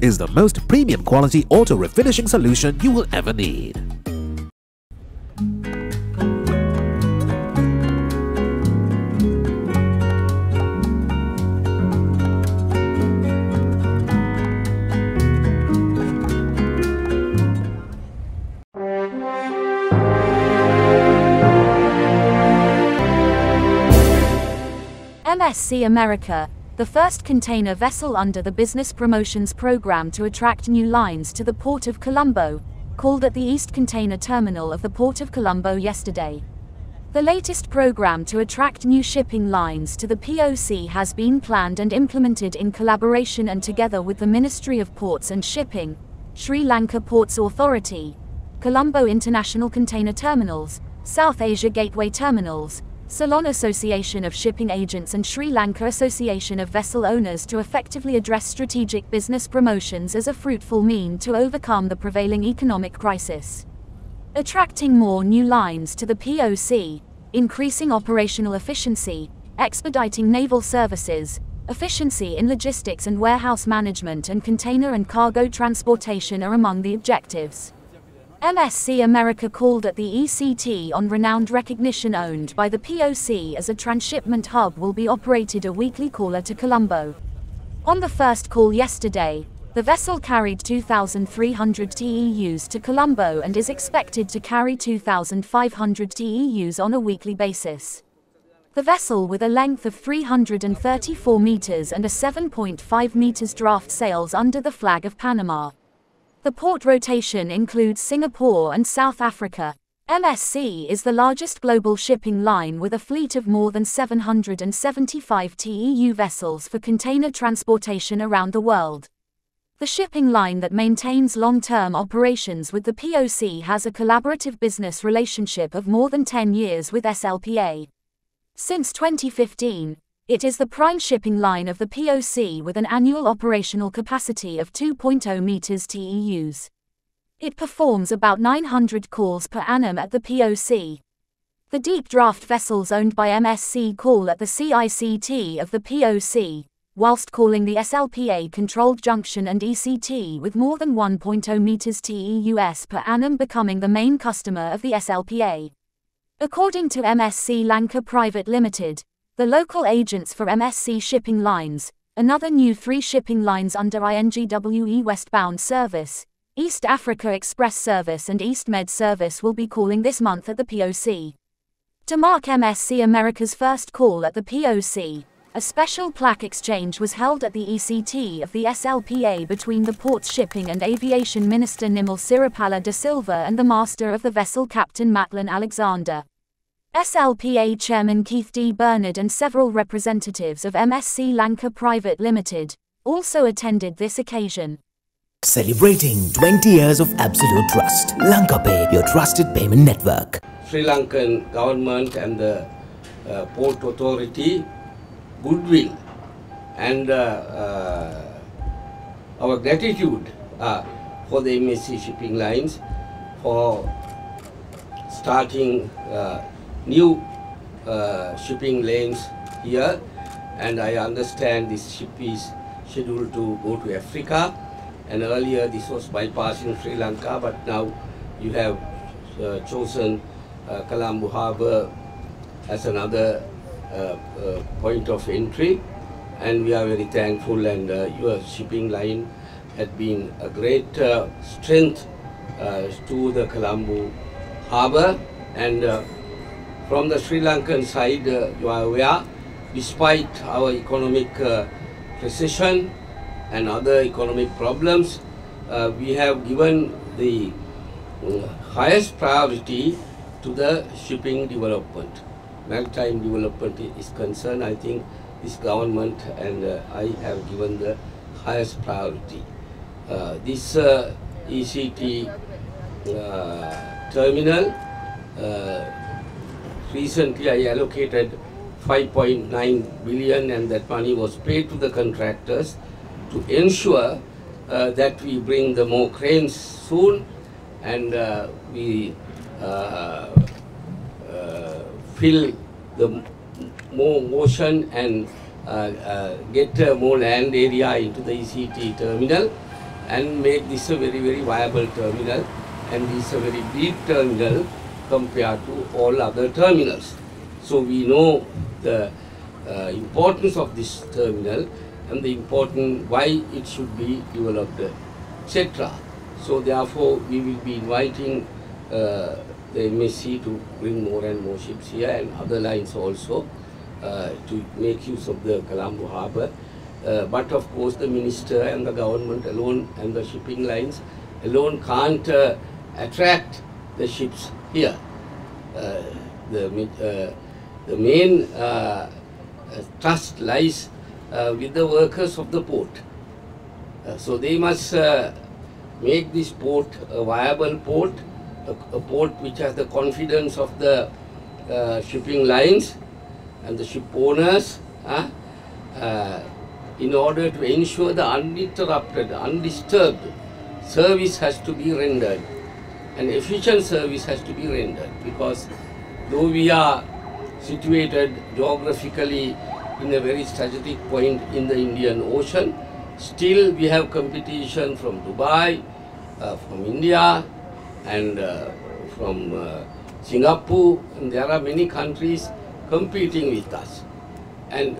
is the most premium quality auto refinishing solution you will ever need. MSC America, the first container vessel under the Business Promotions Program to attract new lines to the Port of Colombo, called at the East Container Terminal of the Port of Colombo yesterday. The latest program to attract new shipping lines to the POC has been planned and implemented in collaboration and together with the Ministry of Ports and Shipping, Sri Lanka Ports Authority, Colombo International Container Terminals, South Asia Gateway Terminals, Ceylon Association of Shipping Agents and Sri Lanka Association of Vessel Owners to effectively address strategic business promotions as a fruitful mean to overcome the prevailing economic crisis. Attracting more new lines to the POC, increasing operational efficiency, expediting naval services, efficiency in logistics and warehouse management and container and cargo transportation are among the objectives. MSC America called at the ECT on renowned recognition owned by the POC as a transshipment hub will be operated a weekly caller to Colombo. On the first call yesterday, the vessel carried 2,300 TEUs to Colombo and is expected to carry 2,500 TEUs on a weekly basis. The vessel, with a length of 334 meters and a 7.5 meters draft, sails under the flag of Panama. The port rotation includes Singapore and South Africa. MSC is the largest global shipping line with a fleet of more than 775 TEU vessels for container transportation around the world. The shipping line that maintains long-term operations with the POC has a collaborative business relationship of more than 10 years with SLPA. Since 2015, it is the prime shipping line of the POC with an annual operational capacity of 2.0 meters TEUs. It performs about 900 calls per annum at the POC. The deep draft vessels owned by MSC call at the CICT of the POC, whilst calling the SLPA controlled junction and ECT with more than 1.0 meters TEUs per annum, becoming the main customer of the SLPA. According to MSC Lanka Private Limited, the local agents for MSC Shipping Lines, another new 3 shipping lines under INGWE westbound service, East Africa Express Service and East Med Service, will be calling this month at the POC. To mark MSC America's first call at the POC, a special plaque exchange was held at the ECT of the SLPA between the Ports Shipping and Aviation Minister Nimal Siripala de Silva and the master of the vessel, Captain Matlan Alexander. SLPA Chairman Keith D. Bernard and several representatives of MSC Lanka Private Limited also attended this occasion. Celebrating 20 years of absolute trust. Lanka Pay, your trusted payment network. Sri Lankan government and the Port Authority goodwill and our gratitude for the MSC Shipping Lines for starting new shipping lanes here, and I understand this ship is scheduled to go to Africa, and earlier this was bypassing Sri Lanka, but now you have chosen Colombo Harbour as another point of entry, and we are very thankful, and your shipping line had been a great strength to the Colombo Harbour. And from the Sri Lankan side, you are aware, despite our economic recession and other economic problems, we have given the highest priority to the shipping development. Maritime development is concerned, I think this government and I have given the highest priority. This ECT terminal, recently I allocated 5.9 billion, and that money was paid to the contractors to ensure that we bring the more cranes soon, and we fill the more motion and get more land area into the ECT terminal. and make this a very, very viable terminal, and this is a very big terminal compared to all other terminals. So we know the importance of this terminal and the important why it should be developed, etc. So therefore we will be inviting the MSC to bring more and more ships here and other lines also to make use of the Colombo harbour. But of course the minister and the government alone and the shipping lines alone can't attract the ships here. The main trust lies with the workers of the port. So they must make this port a viable port, a port which has the confidence of the shipping lines and the ship owners, in order to ensure the uninterrupted, undisturbed service has to be rendered, and efficient service has to be rendered, because though we are situated geographically in a very strategic point in the Indian Ocean, still we have competition from Dubai, from India, and from Singapore, and there are many countries competing with us. And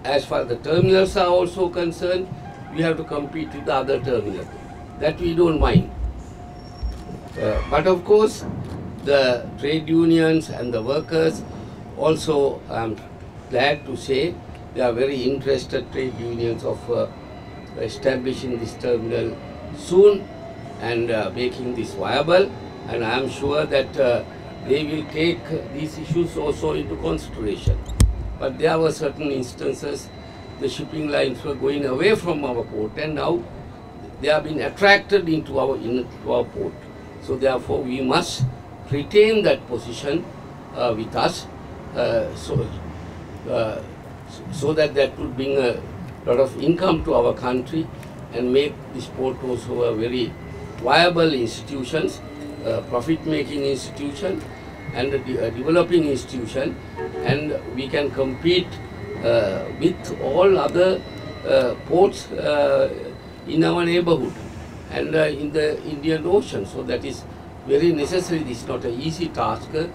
as far as the terminals are also concerned, we have to compete with the other terminals. That we don't mind. But of course, the trade unions and the workers also, I'm glad to say, they are very interested, trade unions, of establishing this terminal soon and making this viable. And I am sure that they will take these issues also into consideration. But there were certain instances, the shipping lines were going away from our port, and now they have been attracted into our port. So therefore we must retain that position with us, so that that would bring a lot of income to our country and make this port also a very viable institution, profit-making institution, and a developing institution, and we can compete with all other ports in our neighborhood and in the Indian Ocean. So that is very necessary. This is not an easy task to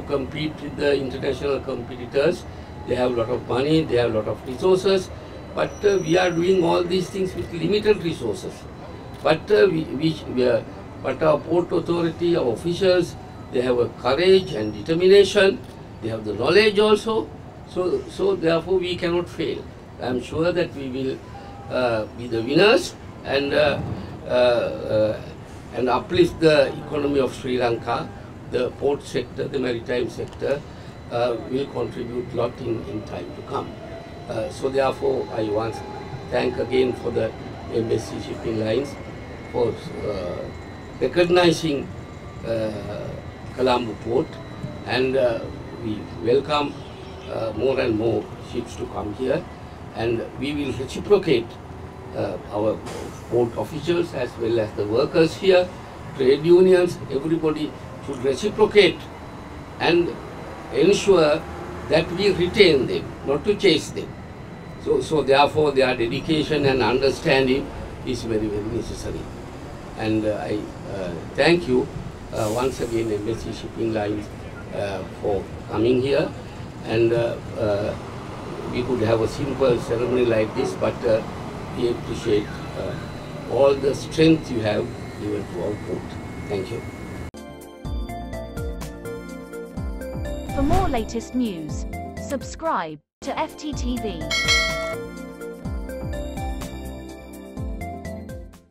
compete with the international competitors. They have a lot of money, they have a lot of resources, but we are doing all these things with limited resources. But but our port authority, our officials, they have a courage and determination, they have the knowledge also, so therefore we cannot fail. I am sure that we will be the winners and uplift the economy of Sri Lanka. The port sector, the maritime sector will contribute a lot in time to come. So therefore I want to thank again for the MSC Shipping Lines for recognizing Colombo Port, and we welcome more and more ships to come here, and we will reciprocate our port officials as well as the workers here, trade unions, everybody should reciprocate and ensure that we retain them, not to chase them. So therefore their dedication and understanding is very, very necessary. And I thank you once again, MSC Shipping Lines, for coming here. And we could have a simple ceremony like this, but we appreciate all the strength you have given to our port. Thank you. For more latest news, subscribe to FTTV.